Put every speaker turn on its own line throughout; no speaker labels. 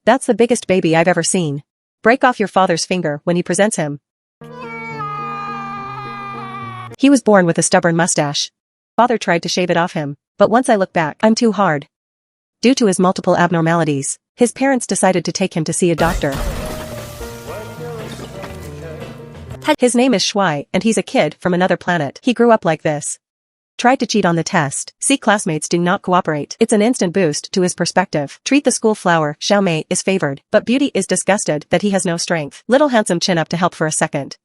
That's the biggest baby I've ever seen. Break off your father's finger when he presents him. He was born with a stubborn mustache. Father tried to shave it off him, but once I look back, I'm too hard. Due to his multiple abnormalities, his parents decided to take him to see a doctor. His name is Shui, and he's a kid from another planet. He grew up like this. Tried to cheat on the test. See, classmates do not cooperate. It's an instant boost to his perspective. Treat the school flower. Xiao Mei is favored, but Beauty is disgusted that he has no strength. Little handsome chin up to help for a second.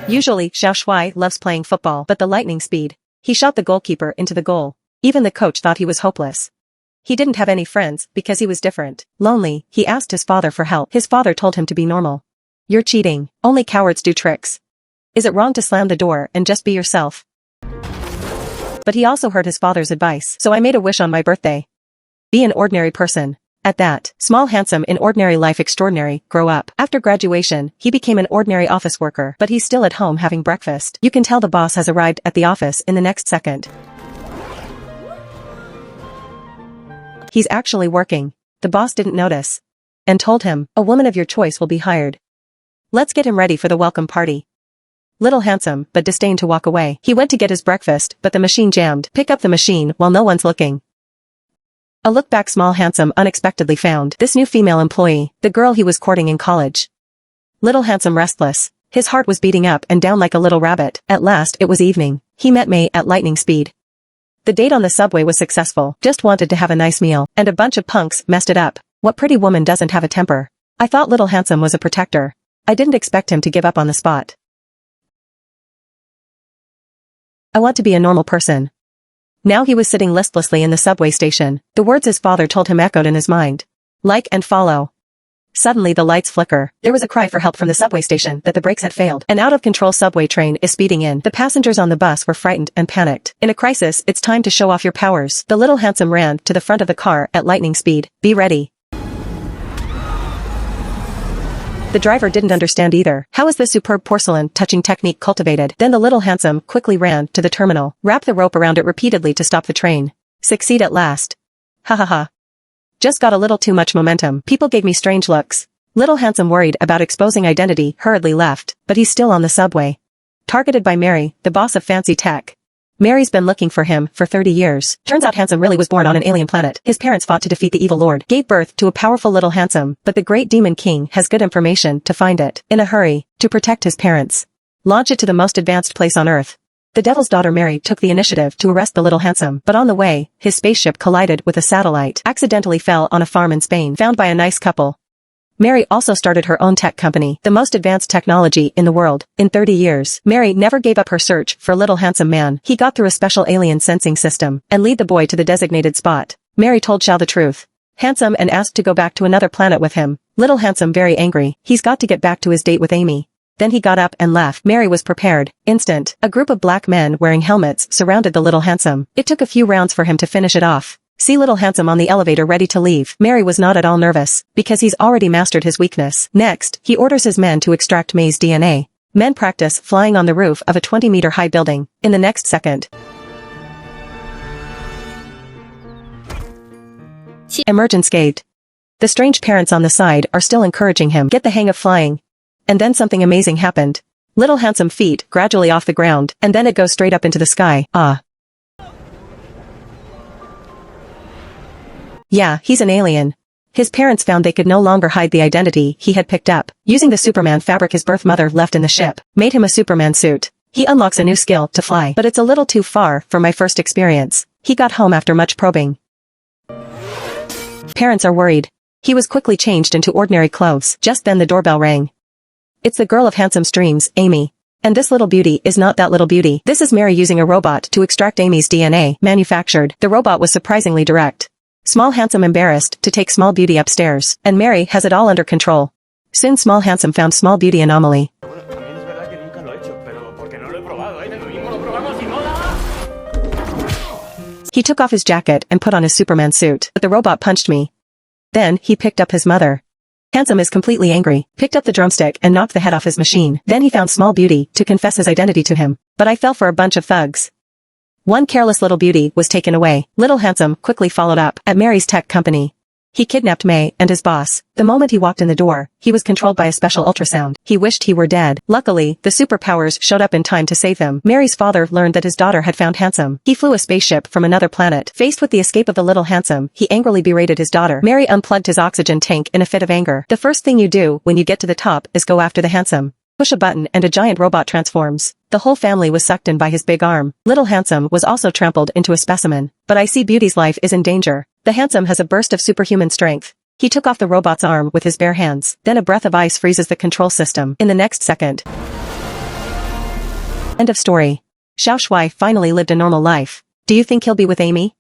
Usually, Xiao Shui loves playing football, but the lightning speed. He shot the goalkeeper into the goal. Even the coach thought he was hopeless. He didn't have any friends because he was different. Lonely, he asked his father for help. His father told him to be normal. You're cheating. Only cowards do tricks. Is it wrong to slam the door and just be yourself? But he also heard his father's advice, so I made a wish on my birthday. Be an ordinary person. At that, small handsome in ordinary life extraordinary, grow up. After graduation, he became an ordinary office worker, but he's still at home having breakfast. You can tell the boss has arrived at the office in the next second. He's actually working. The boss didn't notice. And told him, a woman of your choice will be hired. Let's get him ready for the welcome party. Little handsome, but disdained to walk away. He went to get his breakfast, but the machine jammed. Pick up the machine while no one's looking. A look back small handsome unexpectedly found this new female employee, the girl he was courting in college. Little handsome restless. His heart was beating up and down like a little rabbit. At last, it was evening. He met Mei at lightning speed. The date on the subway was successful. Just wanted to have a nice meal, and a bunch of punks messed it up. What pretty woman doesn't have a temper? I thought little handsome was a protector. I didn't expect him to give up on the spot. I want to be a normal person. Now he was sitting listlessly in the subway station. The words his father told him echoed in his mind. Like and follow. Suddenly the lights flicker. There was a cry for help from the subway station that the brakes had failed. An out-of-control subway train is speeding in. The passengers on the bus were frightened and panicked. In a crisis, it's time to show off your powers. The little handsome ran to the front of the car at lightning speed. Be ready. The driver didn't understand either. How is the superb porcelain touching technique cultivated? Then the little handsome quickly ran to the terminal. Wrap the rope around it repeatedly to stop the train. Succeed at last. Ha ha ha. Just got a little too much momentum. People gave me strange looks. Little handsome worried about exposing identity hurriedly left, but he's still on the subway. Targeted by Mary, the boss of fancy tech. Mary's been looking for him for 30 years. Turns out handsome really was born on an alien planet. His parents fought to defeat the evil lord. Gave birth to a powerful little handsome, but the great demon king has good information to find it. In a hurry, to protect his parents. Launch it to the most advanced place on Earth. The devil's daughter Mary took the initiative to arrest the little handsome, but on the way, his spaceship collided with a satellite. Accidentally fell on a farm in Spain, found by a nice couple. Mary also started her own tech company, the most advanced technology in the world. In 30 years, Mary never gave up her search for little handsome man. He got through a special alien sensing system, and lead the boy to the designated spot. Mary told Xiao the truth. Handsome and asked to go back to another planet with him. Little handsome very angry. He's got to get back to his date with Amy. Then he got up and left. Mary was prepared. Instant. A group of black men wearing helmets surrounded the little handsome. It took a few rounds for him to finish it off. See little handsome on the elevator ready to leave. Mary was not at all nervous, because he's already mastered his weakness. Next, he orders his men to extract May's DNA. Men practice flying on the roof of a 20-meter-high building. In the next second, emerge unscathed. The strange parents on the side are still encouraging him. Get the hang of flying. And then something amazing happened. Little handsome feet gradually off the ground, and then it goes straight up into the sky. Ah. Yeah, he's an alien. His parents found they could no longer hide the identity he had picked up. Using the Superman fabric his birth mother left in the ship, made him a Superman suit. He unlocks a new skill to fly, but it's a little too far for my first experience. He got home after much probing. Parents are worried. He was quickly changed into ordinary clothes. Just then the doorbell rang. It's the girl of handsome dreams, Amy. And this little beauty is not that little beauty. This is Mary using a robot to extract Amy's DNA, manufactured. The robot was surprisingly direct. Small handsome embarrassed to take small beauty upstairs, and Mary has it all under control. Soon small handsome found small beauty anomaly. He took off his jacket and put on his Superman suit, but the robot punched me. Then he picked up his mother. Handsome is completely angry, picked up the drumstick and knocked the head off his machine. Then he found small beauty to confess his identity to him, but I fell for a bunch of thugs. One careless little beauty was taken away. Little handsome quickly followed up at Mary's tech company. He kidnapped May and his boss. The moment he walked in the door, he was controlled by a special ultrasound. He wished he were dead. Luckily, the superpowers showed up in time to save him. Mary's father learned that his daughter had found Handsome. He flew a spaceship from another planet. Faced with the escape of the little Handsome, he angrily berated his daughter. Mary unplugged his oxygen tank in a fit of anger. The first thing you do when you get to the top is go after the Handsome. Push a button and a giant robot transforms. The whole family was sucked in by his big arm. Little Handsome was also trampled into a specimen. But I see Beauty's life is in danger. The Handsome has a burst of superhuman strength. He took off the robot's arm with his bare hands. Then a breath of ice freezes the control system. In the next second. End of story. Xiao Shui finally lived a normal life. Do you think he'll be with Amy?